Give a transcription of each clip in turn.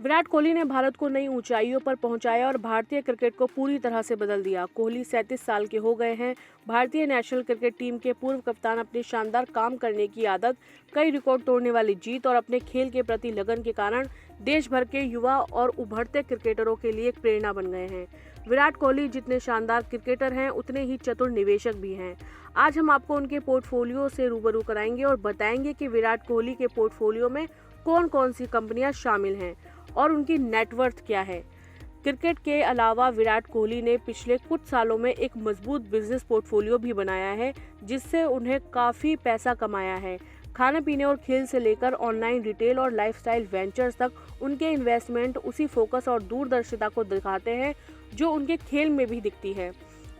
विराट कोहली ने भारत को नई ऊंचाइयों पर पहुंचाया और भारतीय क्रिकेट को पूरी तरह से बदल दिया। कोहली 37 साल के हो गए हैं। भारतीय नेशनल क्रिकेट टीम के पूर्व कप्तान अपनी शानदार काम करने की आदत, कई रिकॉर्ड तोड़ने वाली जीत और अपने खेल के प्रति लगन के कारण देश भर के युवा और उभरते क्रिकेटरों के लिए एक प्रेरणा बन गए हैं। विराट कोहली जितने शानदार क्रिकेटर हैं, उतने ही चतुर निवेशक भी हैं। आज हम आपको उनके पोर्टफोलियो से रूबरू कराएंगे और बताएंगे कि विराट कोहली के पोर्टफोलियो में कौन कौन सी कंपनियां शामिल हैं और उनकी नेटवर्थ क्या है। क्रिकेट के अलावा विराट कोहली ने पिछले कुछ सालों में एक मजबूत बिजनेस पोर्टफोलियो भी बनाया है, जिससे उन्हें काफी पैसा कमाया है। खाने पीने और खेल से लेकर ऑनलाइन रिटेल और लाइफस्टाइल वेंचर्स तक उनके इन्वेस्टमेंट उसी फोकस और दूरदर्शिता को दिखाते हैं जो उनके खेल में भी दिखती है।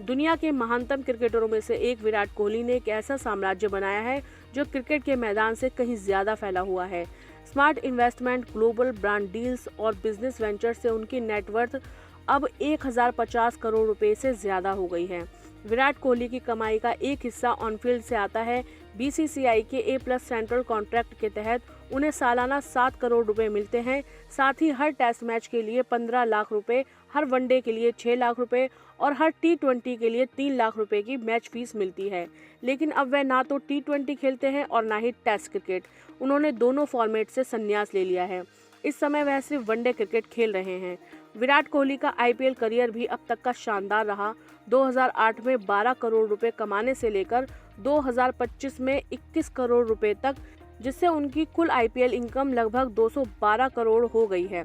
दुनिया के महानतम क्रिकेटरों में से एक विराट कोहली ने एक ऐसा साम्राज्य बनाया है जो क्रिकेट के मैदान से कहीं ज्यादा फैला हुआ है। Smart investment, global brand deals और बिजनेस वेंचर से उनकी नेटवर्थ अब 1050 करोड़ रुपए से ज्यादा हो गई है। विराट कोहली की कमाई का एक हिस्सा ऑनफील्ड से आता है। बीसीसीआई के A+ सेंट्रल कॉन्ट्रैक्ट के तहत उन्हें सालाना 7 करोड़ रुपए मिलते हैं। साथ ही हर टेस्ट मैच के लिए 15 लाख रुपए, हर वनडे के लिए 6 लाख रुपए और हर T20 के लिए 3 लाख रुपए की मैच फीस मिलती है। लेकिन अब वह ना तो T20 खेलते हैं और ना ही टेस्ट क्रिकेट। उन्होंने दोनों फॉर्मेट से संन्यास ले लिया है। इस समय वह सिर्फ वनडे क्रिकेट खेल रहे हैं। विराट कोहली का IPL करियर भी अब तक का शानदार रहा। 2008 में 12 करोड़ रुपए कमाने से लेकर 2025 में 21 करोड़ रुपए तक, जिससे उनकी कुल IPL इनकम लगभग 212 करोड़ हो गई है।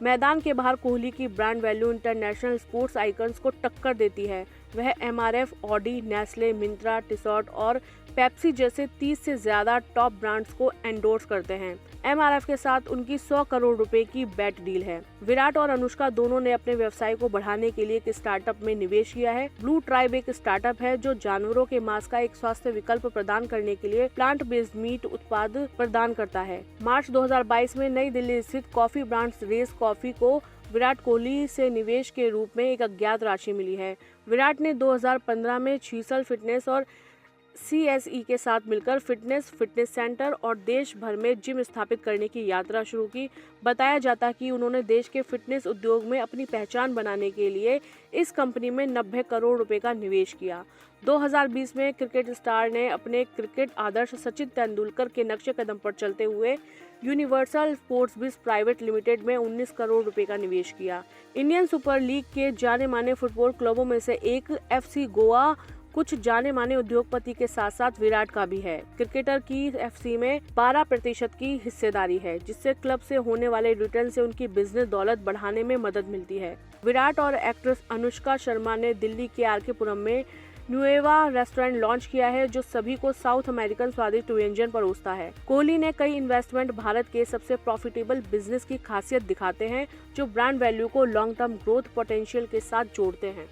मैदान के बाहर कोहली की brand value international sports icons को टक्कर देती है। वह MRF, Audi, Nestle, Myntra, Tissot और पेप्सी जैसे 30 से ज्यादा टॉप ब्रांड्स को एंडोर्स करते हैं। MRF के साथ उनकी 100 करोड़ रुपए की बेट डील है। विराट और अनुष्का दोनों ने अपने व्यवसाय को बढ़ाने के लिए एक स्टार्टअप में निवेश किया है। ब्लू ट्राइब एक स्टार्टअप है जो जानवरों के मांस का एक स्वास्थ्य विकल्प प्रदान करने के लिए प्लांट बेस्ड मीट उत्पाद प्रदान करता है। मार्च 2022 में नई दिल्ली स्थित कॉफी ब्रांड रेस कॉफी को विराट कोहली से निवेश के रूप में एक अज्ञात राशि मिली है। विराट ने 2015 में छीसल फिटनेस और CSE के साथ मिलकर फिटनेस सेंटर और देश भर में जिम स्थापित करने की यात्रा शुरू की। बताया जाता है कि उन्होंने देश के फिटनेस उद्योग में अपनी पहचान बनाने के लिए इस कंपनी में 90 करोड़ रुपए का निवेश किया। 2020 में क्रिकेट स्टार ने अपने क्रिकेट आदर्श सचिन तेंदुलकर के नक्शे कदम पर चलते हुए यूनिवर्सल स्पोर्ट्स बिज प्राइवेट लिमिटेड में 19 करोड़ रुपए का निवेश किया। इंडियन सुपर लीग के जाने माने फुटबॉल क्लबों में से एक FC गोवा कुछ जाने माने उद्योगपति के साथ साथ विराट का भी है। क्रिकेटर की FC में 12% की हिस्सेदारी है, जिससे क्लब से होने वाले रिटर्न से उनकी बिजनेस दौलत बढ़ाने में मदद मिलती है। विराट और एक्ट्रेस अनुष्का शर्मा ने दिल्ली के RK पुरम में नुएवा रेस्टोरेंट लॉन्च किया है, जो सभी को साउथ अमेरिकन स्वादिष्ट व्यंजन परोसता है। कोहली ने कई इन्वेस्टमेंट भारत के सबसे प्रॉफिटेबल बिजनेस की खासियत दिखाते हैं, जो ब्रांड वैल्यू को लॉन्ग टर्म ग्रोथ पोटेंशियल के साथ जोड़ते हैं।